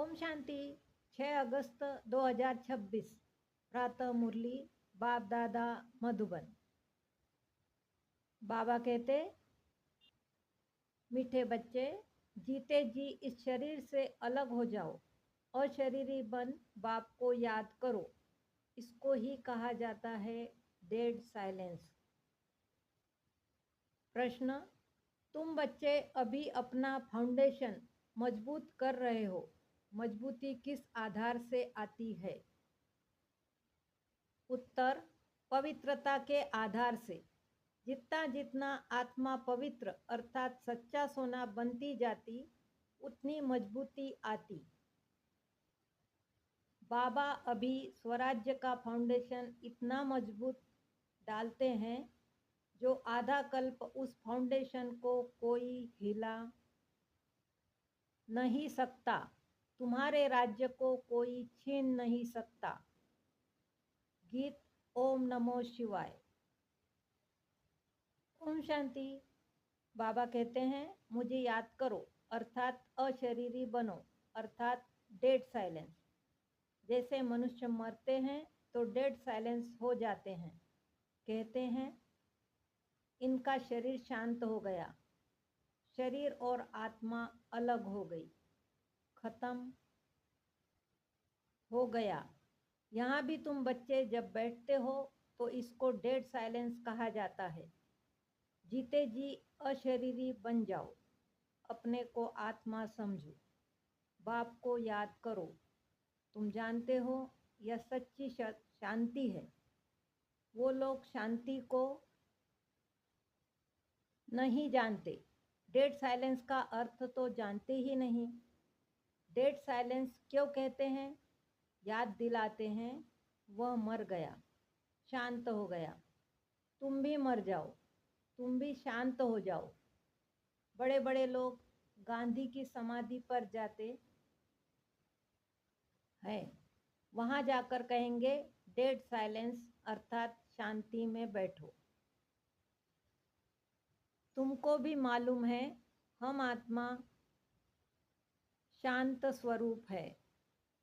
ओम शांति। 6 अगस्त 2026 प्रातः मुरली बाप दादा मधुबन। बाबा कहते, मीठे बच्चे, जीते जी इस शरीर से अलग हो जाओ और शरीरी बन बाप को याद करो। इसको ही कहा जाता है डेड साइलेंस। प्रश्न, तुम बच्चे अभी अपना फाउंडेशन मजबूत कर रहे हो। मजबूती किस आधार से आती है? उत्तर, पवित्रता के आधार से। जितना जितना आत्मा पवित्र अर्थात सच्चा सोना बनती जाती, उतनी मजबूती आती। बाबा अभी स्वराज्य का फाउंडेशन इतना मजबूत डालते हैं जो आधा कल्प उस फाउंडेशन को कोई हिला नहीं सकता। तुम्हारे राज्य को कोई छीन नहीं सकता। गीत ओम नमो शिवाय। ओम शांति। बाबा कहते हैं, मुझे याद करो अर्थात अशरीरी बनो अर्थात डेड साइलेंस। जैसे मनुष्य मरते हैं तो डेड साइलेंस हो जाते हैं। कहते हैं, इनका शरीर शांत हो गया, शरीर और आत्मा अलग हो गई, खत्म हो गया। यहाँ भी तुम बच्चे जब बैठते हो तो इसको डेड साइलेंस कहा जाता है। जीते जी अशरीरी बन जाओ, अपने को आत्मा समझो, बाप को याद करो। तुम जानते हो यह सच्ची शांति है। वो लोग शांति को नहीं जानते। डेड साइलेंस का अर्थ तो जानते ही नहीं। डेड साइलेंस क्यों कहते हैं? याद दिलाते हैं, वह मर गया, शांत हो गया। तुम भी मर जाओ, तुम भी शांत हो जाओ। बड़े बड़े लोग गांधी की समाधि पर जाते हैं, वहां जाकर कहेंगे डेड साइलेंस अर्थात शांति में बैठो। तुमको भी मालूम है हम आत्मा शांत स्वरूप है,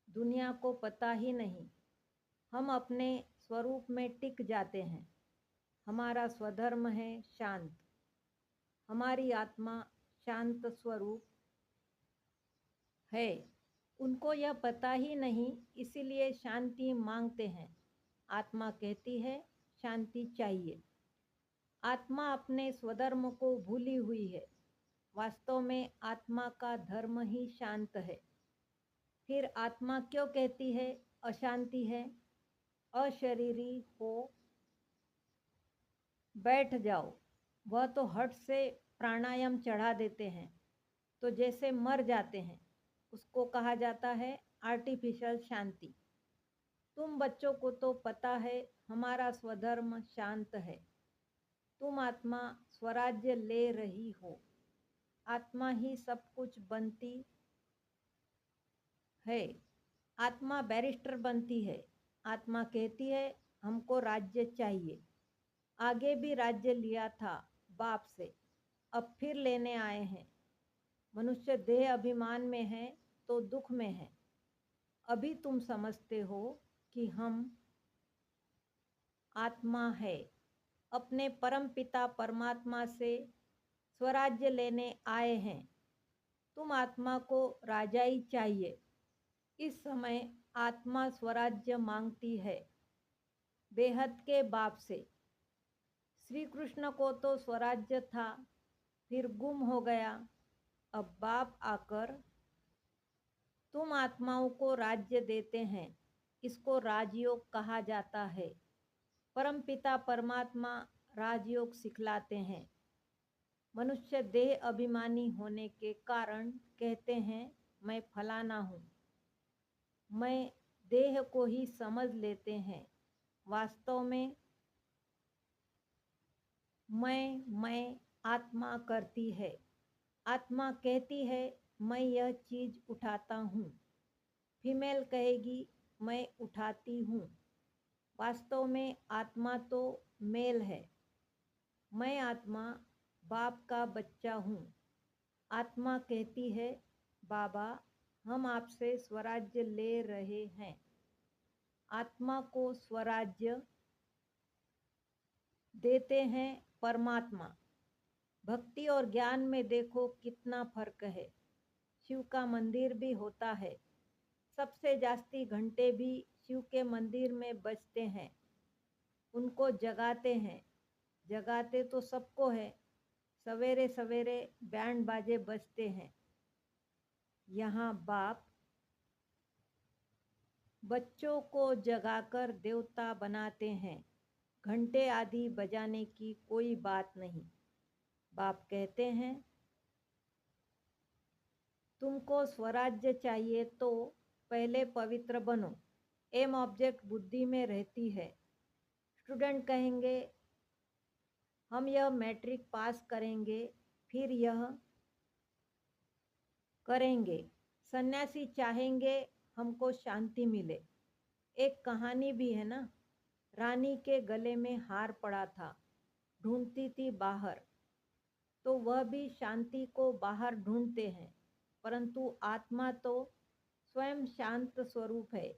दुनिया को पता ही नहीं। हम अपने स्वरूप में टिक जाते हैं। हमारा स्वधर्म है शांत। हमारी आत्मा शांत स्वरूप है। उनको यह पता ही नहीं, इसीलिए शांति मांगते हैं। आत्मा कहती है शांति चाहिए। आत्मा अपने स्वधर्म को भूली हुई है। वास्तव में आत्मा का धर्म ही शांत है। फिर आत्मा क्यों कहती है अशांति है? अशरीरी हो बैठ जाओ। वह तो हट से प्राणायाम चढ़ा देते हैं तो जैसे मर जाते हैं। उसको कहा जाता है आर्टिफिशियल शांति। तुम बच्चों को तो पता है हमारा स्वधर्म शांत है। तुम आत्मा स्वराज्य ले रही हो। आत्मा ही सब कुछ बनती है। आत्मा बैरिस्टर बनती है। आत्मा कहती है हमको राज्य चाहिए। आगे भी राज्य लिया था बाप से, अब फिर लेने आए हैं। मनुष्य देह अभिमान में है तो दुख में है। अभी तुम समझते हो कि हम आत्मा है, अपने परम पिता परमात्मा से स्वराज्य लेने आए हैं। तुम आत्मा को राजाई चाहिए। इस समय आत्मा स्वराज्य मांगती है बेहद के बाप से। श्री कृष्ण को तो स्वराज्य था, फिर गुम हो गया। अब बाप आकर तुम आत्माओं को राज्य देते हैं। इसको राजयोग कहा जाता है। परमपिता परमात्मा राजयोग सिखलाते हैं। मनुष्य देह अभिमानी होने के कारण कहते हैं मैं फलाना हूँ, मैं देह को ही समझ लेते हैं। वास्तव में मैं आत्मा करती है। आत्मा कहती है मैं यह चीज उठाता हूँ। फीमेल कहेगी मैं उठाती हूँ। वास्तव में आत्मा तो मेल है। मैं आत्मा बाप का बच्चा हूँ। आत्मा कहती है बाबा हम आपसे स्वराज्य ले रहे हैं। आत्मा को स्वराज्य देते हैं परमात्मा। भक्ति और ज्ञान में देखो कितना फर्क है। शिव का मंदिर भी होता है, सबसे जास्ती घंटे भी शिव के मंदिर में बजते हैं, उनको जगाते हैं। जगाते तो सबको है, सवेरे सवेरे बैंड बाजे बजते हैं। यहाँ बाप बच्चों को जगाकर देवता बनाते हैं। घंटे आदि बजाने की कोई बात नहीं। बाप कहते हैं तुमको स्वराज्य चाहिए तो पहले पवित्र बनो। एम ऑब्जेक्ट बुद्धि में रहती है। स्टूडेंट कहेंगे हम यह मैट्रिक पास करेंगे, फिर यह करेंगे। सन्यासी चाहेंगे हमको शांति मिले। एक कहानी भी है ना, रानी के गले में हार पड़ा था, ढूंढती थी बाहर। तो वह भी शांति को बाहर ढूंढते हैं, परंतु आत्मा तो स्वयं शांत स्वरूप है।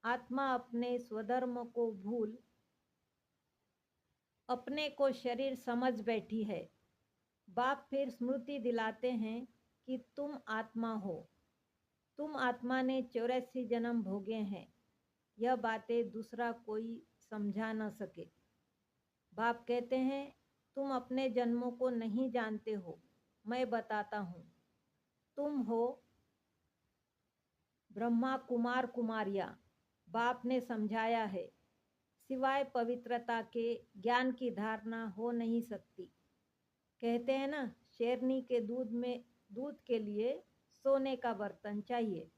आत्मा अपने स्वधर्म को भूल अपने को शरीर समझ बैठी है। बाप फिर स्मृति दिलाते हैं कि तुम आत्मा हो। तुम आत्मा ने 84 जन्म भोगे हैं। यह बातें दूसरा कोई समझा न सके। बाप कहते हैं तुम अपने जन्मों को नहीं जानते हो, मैं बताता हूँ। तुम हो ब्रह्मा कुमार कुमारियाँ। बाप ने समझाया है, सिवाय पवित्रता के ज्ञान की धारणा हो नहीं सकती। कहते हैं ना, शेरनी के दूध के लिए सोने का बर्तन चाहिए,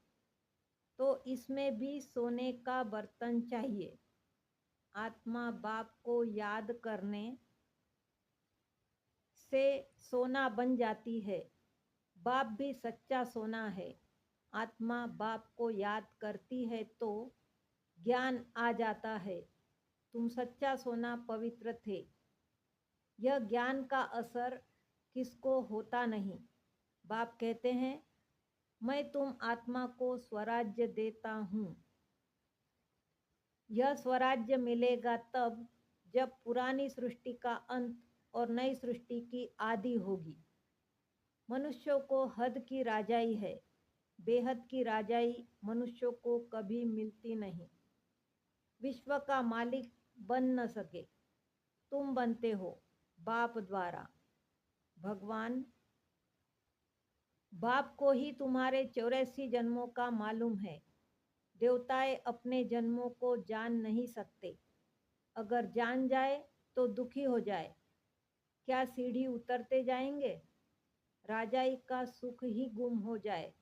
तो इसमें भी सोने का बर्तन चाहिए। आत्मा बाप को याद करने से सोना बन जाती है। बाप भी सच्चा सोना है। आत्मा बाप को याद करती है तो ज्ञान आ जाता है। तुम सच्चा सोना पवित्र थे। यह ज्ञान का असर किसको होता नहीं। बाप कहते हैं मैं तुम आत्मा को स्वराज्य देता हूँ। यह स्वराज्य मिलेगा तब जब पुरानी सृष्टि का अंत और नई सृष्टि की आदि होगी। मनुष्यों को हद की राजाई है, बेहद की राजाई मनुष्यों को कभी मिलती नहीं। विश्व का मालिक बन न सके, तुम बनते हो बाप द्वारा। भगवान बाप को ही तुम्हारे 84 जन्मों का मालूम है। देवताएं अपने जन्मों को जान नहीं सकते। अगर जान जाए तो दुखी हो जाए। क्या सीढ़ी उतरते जाएंगे? राजाई का सुख ही गुम हो जाए।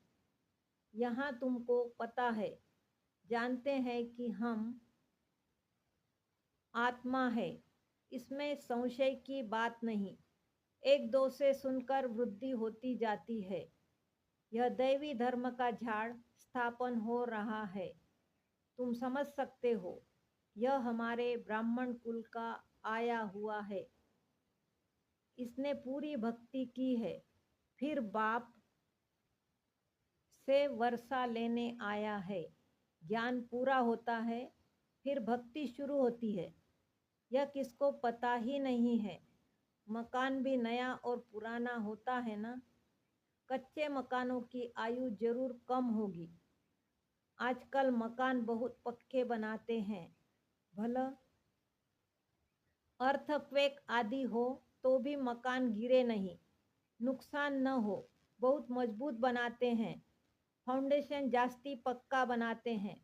यहाँ तुमको पता है, जानते हैं कि हम आत्मा है, इसमें संशय की बात नहीं। एक दो से सुनकर वृद्धि होती जाती है। यह दैवी धर्म का झाड़ स्थापन हो रहा है। तुम समझ सकते हो, यह हमारे ब्राह्मण कुल का आया हुआ है। इसने पूरी भक्ति की है, फिर बाप से वर्षा लेने आया है। ज्ञान पूरा होता है, फिर भक्ति शुरू होती है। यह किसको पता ही नहीं है। मकान भी नया और पुराना होता है ना। कच्चे मकानों की आयु जरूर कम होगी। आजकल मकान बहुत पक्के बनाते हैं। भला अर्थक्वेक आदि हो तो भी मकान गिरे नहीं, नुकसान न हो, बहुत मजबूत बनाते हैं। फाउंडेशन जास्ती पक्का बनाते हैं।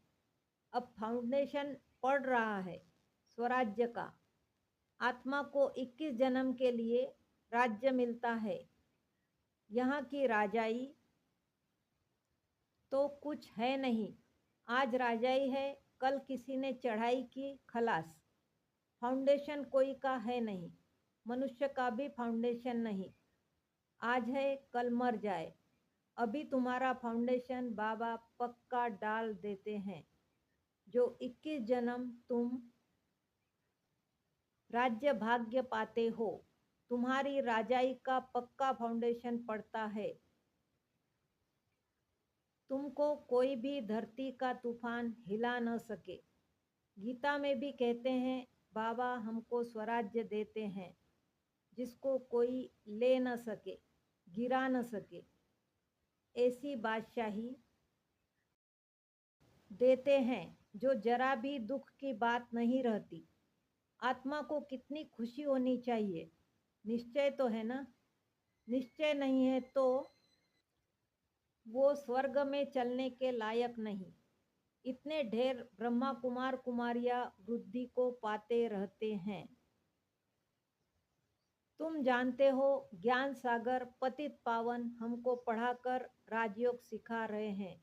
अब फाउंडेशन पड़ रहा है स्वराज्य का। आत्मा को 21 जन्म के लिए राज्य मिलता है। यहाँ की राजाई तो कुछ है नहीं। आज राजाई है, कल किसी ने चढ़ाई की, खलास। फाउंडेशन कोई का है नहीं। मनुष्य का भी फाउंडेशन नहीं। आज है कल मर जाए। अभी तुम्हारा फाउंडेशन बाबा पक्का डाल देते हैं। जो 21 जन्म तुम राज्य भाग्य पाते हो, तुम्हारी राजाई का पक्का फाउंडेशन पड़ता है। तुमको कोई भी धरती का तूफान हिला न सके। गीता में भी कहते हैं, बाबा हमको स्वराज्य देते हैं जिसको कोई ले न सके, गिरा न सके। ऐसी बादशाही देते हैं जो जरा भी दुख की बात नहीं रहती। आत्मा को कितनी खुशी होनी चाहिए। निश्चय तो है ना? निश्चय नहीं है तो वो स्वर्ग में चलने के लायक नहीं। इतने ढेर ब्रह्मा कुमार कुमारियां वृद्धि को पाते रहते हैं। तुम जानते हो, ज्ञान सागर पतित पावन हमको पढ़ाकर राजयोग सिखा रहे हैं।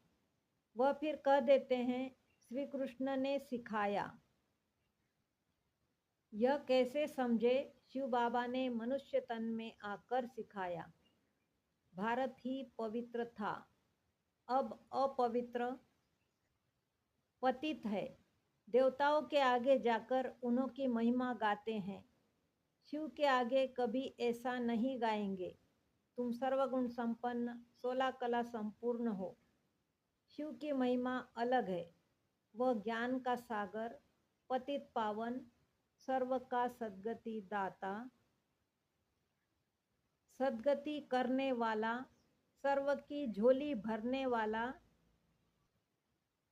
वह फिर कह देते हैं, श्री कृष्ण ने सिखाया। यह कैसे समझे? शिव बाबा ने मनुष्य तन में आकर सिखाया। भारत ही पवित्र था, अब अपवित्र पतित है। देवताओं के आगे जाकर उन्हों की महिमा गाते हैं। शिव के आगे कभी ऐसा नहीं गाएंगे। तुम सर्वगुण संपन्न, 16 कला संपूर्ण हो। शिव की महिमा अलग है। वह ज्ञान का सागर, पतित पावन, सर्व का सद्गति दाता, सद्गति करने वाला, सर्व की झोली भरने वाला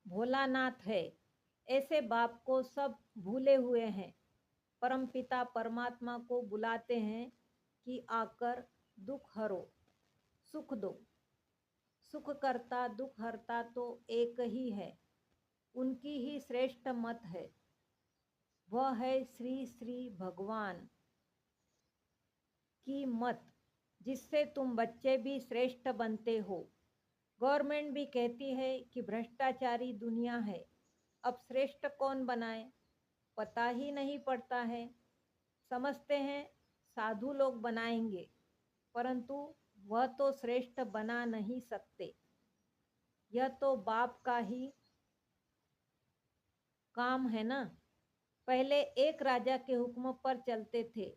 भोलानाथ है। ऐसे बाप को सब भूले हुए हैं। परमपिता परमात्मा को बुलाते हैं कि आकर दुख हरो, सुख दो। सुख करता दुख हरता तो एक ही है। उनकी ही श्रेष्ठ मत है। वह है श्री श्री भगवान की मत, जिससे तुम बच्चे भी श्रेष्ठ बनते हो। गवर्नमेंट भी कहती है कि भ्रष्टाचारी दुनिया है, अब श्रेष्ठ कौन बनाए, पता ही नहीं पड़ता है। समझते हैं साधु लोग बनाएंगे, परंतु वह तो श्रेष्ठ बना नहीं सकते। यह तो बाप का ही काम है ना। पहले एक राजा के हुक्म पर चलते थे।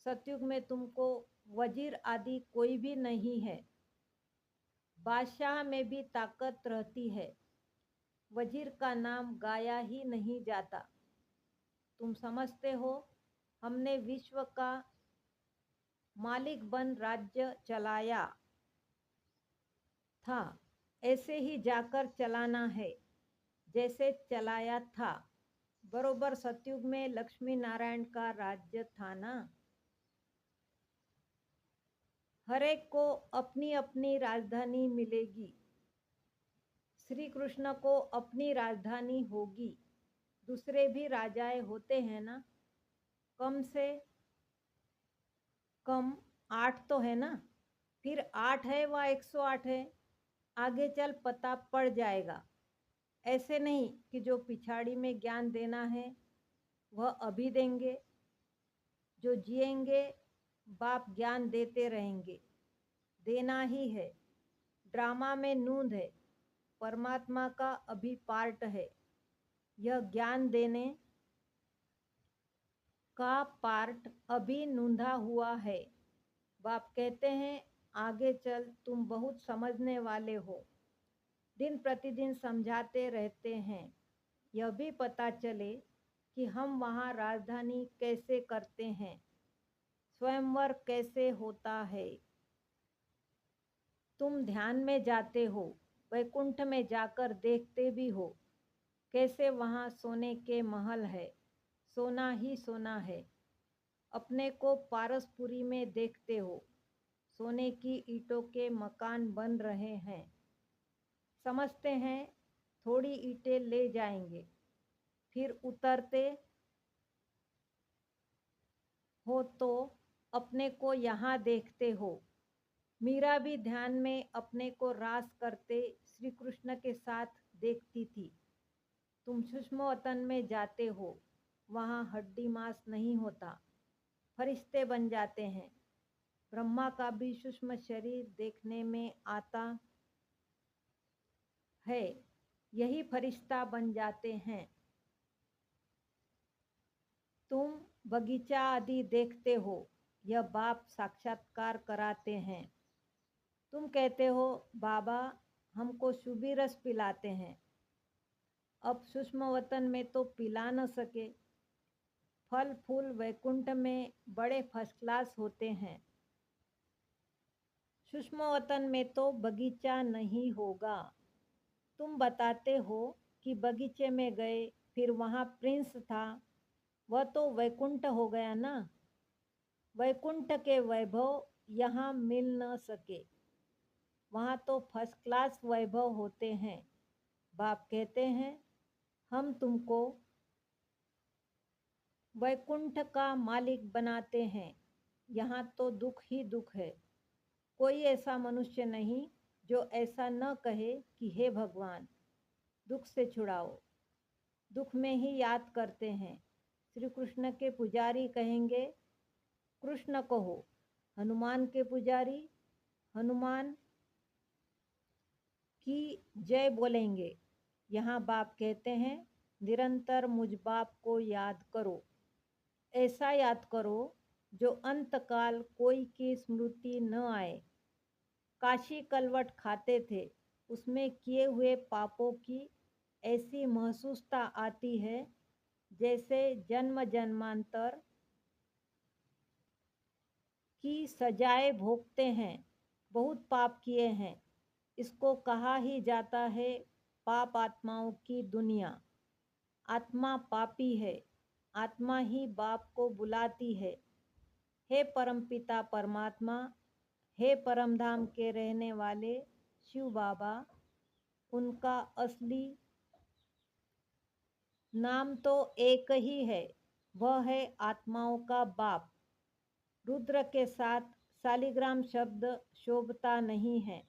सतयुग में तुमको वजीर आदि कोई भी नहीं है। बादशाह में भी ताकत रहती है। वजीर का नाम गाया ही नहीं जाता। तुम समझते हो, हमने विश्व का मालिक बन राज्य चलाया था, ऐसे ही जाकर चलाना है जैसे चलाया था। बरोबर सतयुग में लक्ष्मी नारायण का राज्य था ना। हर एक को अपनी अपनी राजधानी मिलेगी। श्री कृष्ण को अपनी राजधानी होगी। दूसरे भी राजाएं होते हैं ना, कम से कम 8 तो है ना। फिर 8 है व 108 है, आगे चल पता पड़ जाएगा। ऐसे नहीं कि जो पिछाड़ी में ज्ञान देना है वह अभी देंगे। जो जिएंगे बाप ज्ञान देते रहेंगे। देना ही है। ड्रामा में नूंद है, परमात्मा का अभी पार्ट है। यह ज्ञान देने का पार्ट अभी नूंधा हुआ है। बाप कहते हैं, आगे चल तुम बहुत समझने वाले हो। दिन प्रतिदिन समझाते रहते हैं। यह भी पता चले कि हम वहाँ राजधानी कैसे करते हैं, स्वयंवर कैसे होता है। तुम ध्यान में जाते हो, वैकुंठ में जाकर देखते भी हो कैसे वहाँ सोने के महल है, सोना ही सोना है। अपने को पारसपुरी में देखते हो, सोने की ईंटों के मकान बन रहे हैं। समझते हैं थोड़ी ईंटें ले जाएंगे, फिर उतरते हो तो अपने को यहाँ देखते हो। मीरा भी ध्यान में अपने को रास करते श्री कृष्ण के साथ देखती थी। तुम सूक्ष्म वतन में जाते हो, वहाँ हड्डी मांस नहीं होता, फरिश्ते बन जाते हैं। ब्रह्मा का भी सूक्ष्म शरीर देखने में आता है, यही फरिश्ता बन जाते हैं। तुम बगीचा आदि देखते हो, यह बाप साक्षात्कार कराते हैं। तुम कहते हो, बाबा हमको शुभी रस पिलाते हैं। अब सूक्ष्म वतन में तो पिला न सके। फल फूल वैकुंठ में बड़े फर्स्ट क्लास होते हैं। सूक्ष्म वतन में तो बगीचा नहीं होगा। तुम बताते हो कि बगीचे में गए, फिर वहाँ प्रिंस था, वह तो वैकुंठ हो गया ना। वैकुंठ के वैभव यहाँ मिल न सके। वहाँ तो फर्स्ट क्लास वैभव होते हैं। बाप कहते हैं हम तुमको वैकुंठ का मालिक बनाते हैं। यहाँ तो दुख ही दुख है। कोई ऐसा मनुष्य नहीं जो ऐसा न कहे कि हे भगवान, दुख से छुड़ाओ। दुख में ही याद करते हैं। श्री कृष्ण के पुजारी कहेंगे कृष्ण कहो, हनुमान के पुजारी हनुमान की जय बोलेंगे। यहाँ बाप कहते हैं निरंतर मुझ बाप को याद करो। ऐसा याद करो जो अंतकाल कोई की स्मृति न आए। काशी कलवट खाते थे, उसमें किए हुए पापों की ऐसी महसूसता आती है जैसे जन्म जन्मांतर की सजाएं भोगते हैं। बहुत पाप किए हैं। इसको कहा ही जाता है पाप आत्माओं की दुनिया। आत्मा पापी है। आत्मा ही बाप को बुलाती है, हे परमपिता परमात्मा, हे परमधाम के रहने वाले शिव बाबा। उनका असली नाम तो एक ही है, वह है आत्माओं का बाप। रुद्र के साथ शालिग्राम शब्द शोभता नहीं है।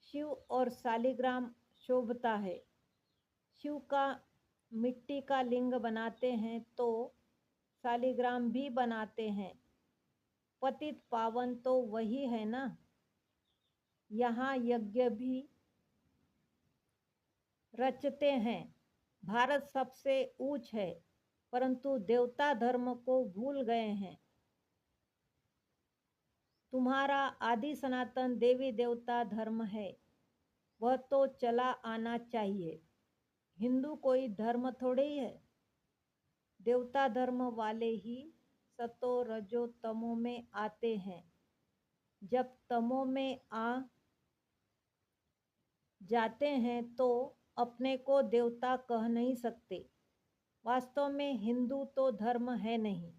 शिव और शालिग्राम शोभता है। शिव का मिट्टी का लिंग बनाते हैं तो शालिग्राम भी बनाते हैं। पतित पावन तो वही है ना। यहाँ यज्ञ भी रचते हैं। भारत सबसे ऊंच है, परंतु देवता धर्म को भूल गए हैं। तुम्हारा आदि सनातन देवी देवता धर्म है, वह तो चला आना चाहिए। हिंदू कोई धर्म थोड़े ही है। देवता धर्म वाले ही सतो रजो तमो में आते हैं। जब तमो में आ जाते हैं तो अपने को देवता कह नहीं सकते। वास्तव में हिंदू तो धर्म है नहीं।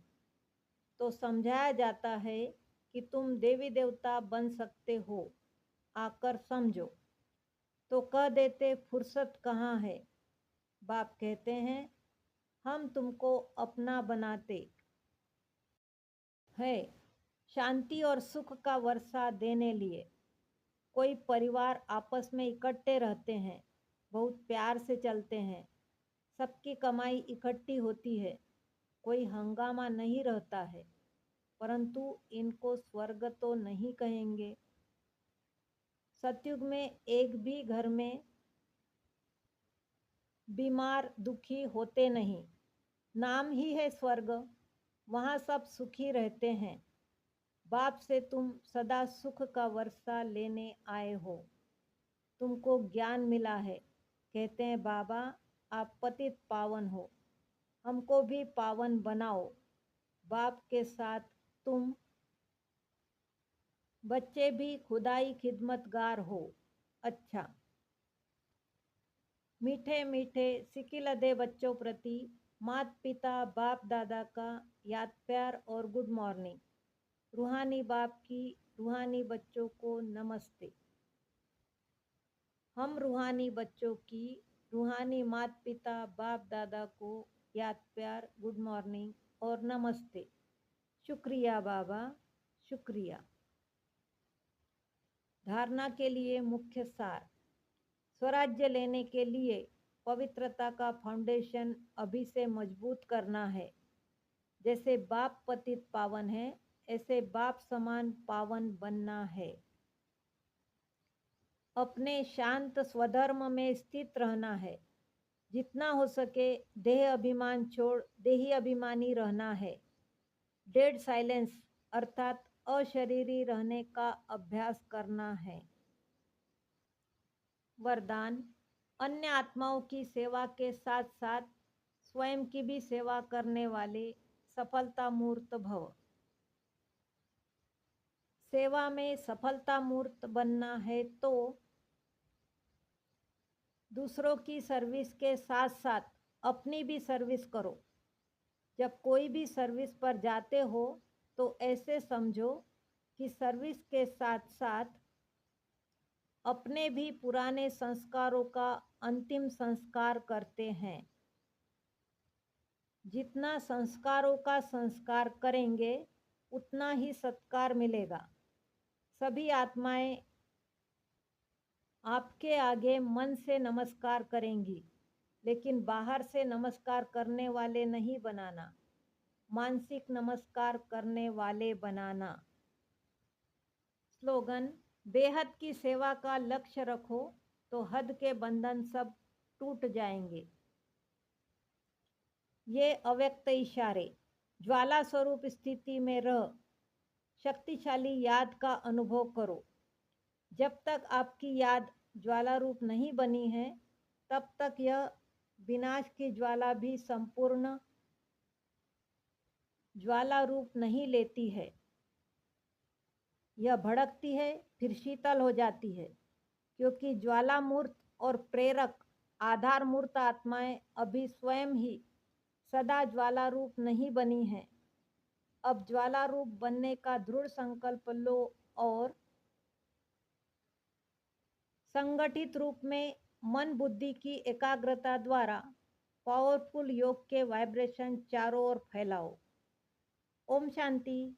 तो समझाया जाता है कि तुम देवी देवता बन सकते हो, आकर समझो। तो कह देते फुर्सत कहाँ है। बाप कहते हैं हम तुमको अपना बनाते है शांति और सुख का वर्षा देने लिए। कोई परिवार आपस में इकट्ठे रहते हैं, बहुत प्यार से चलते हैं, सबकी कमाई इकट्ठी होती है, कोई हंगामा नहीं रहता है। परंतु इनको स्वर्ग तो नहीं कहेंगे। सतयुग में एक भी घर में बीमार दुखी होते नहीं। नाम ही है स्वर्ग, वहाँ सब सुखी रहते हैं। बाप से तुम सदा सुख का वर्षा लेने आए हो। तुमको ज्ञान मिला है। कहते हैं बाबा आप पतित पावन हो, हमको भी पावन बनाओ। बाप के साथ तुम बच्चे भी खुदाई खिदमतगार हो। अच्छा, मीठे मीठे सिकिलदे बच्चों प्रति माता पिता बाप दादा का याद प्यार और गुड मॉर्निंग। रूहानी बाप की रूहानी बच्चों को नमस्ते। हम रूहानी बच्चों की रूहानी माता पिता बाप दादा को याद प्यार गुड मॉर्निंग और नमस्ते। शुक्रिया बाबा, शुक्रिया। धारणा के लिए मुख्य सार। स्वराज्य लेने के लिए पवित्रता का फाउंडेशन अभी से मजबूत करना है। जैसे बाप पतित पावन है, ऐसे बाप समान पावन बनना है। अपने शांत स्वधर्म में स्थित रहना है। जितना हो सके देह अभिमान छोड़ देही अभिमानी रहना है। डेड साइलेंस अर्थात अशरीरी रहने का अभ्यास करना है। वरदान: अन्य आत्माओं की सेवा के साथ साथ स्वयं की भी सेवा करने वाले सफलता मूर्त भव। सेवा में सफलता मूर्त बनना है तो दूसरों की सर्विस के साथ साथ अपनी भी सर्विस करो। जब कोई भी सर्विस पर जाते हो तो ऐसे समझो कि सर्विस के साथ साथ अपने भी पुराने संस्कारों का अंतिम संस्कार करते हैं। जितना संस्कारों का संस्कार करेंगे उतना ही सत्कार मिलेगा। सभी आत्माएं आपके आगे मन से नमस्कार करेंगी, लेकिन बाहर से नमस्कार करने वाले नहीं बनाना, मानसिक नमस्कार करने वाले बनाना। स्लोगन: बेहद की सेवा का लक्ष्य रखो तो हद के बंधन सब टूट जाएंगे। ये अव्यक्त इशारे: ज्वाला स्वरूप स्थिति में रह शक्तिशाली याद का अनुभव करो। जब तक आपकी याद ज्वाला रूप नहीं बनी है तब तक यह विनाश की ज्वाला भी संपूर्ण ज्वाला रूप नहीं लेती है। यह भड़कती है फिर शीतल हो जाती है, क्योंकि ज्वाला मूर्त और प्रेरक आधार मूर्त आत्माएं अभी स्वयं ही सदा ज्वाला रूप नहीं बनी हैं। अब ज्वाला रूप बनने का दृढ़ संकल्प लो और संगठित रूप में मन बुद्धि की एकाग्रता द्वारा पावरफुल योग के वाइब्रेशन चारों ओर फैलाओ। ओम शांति।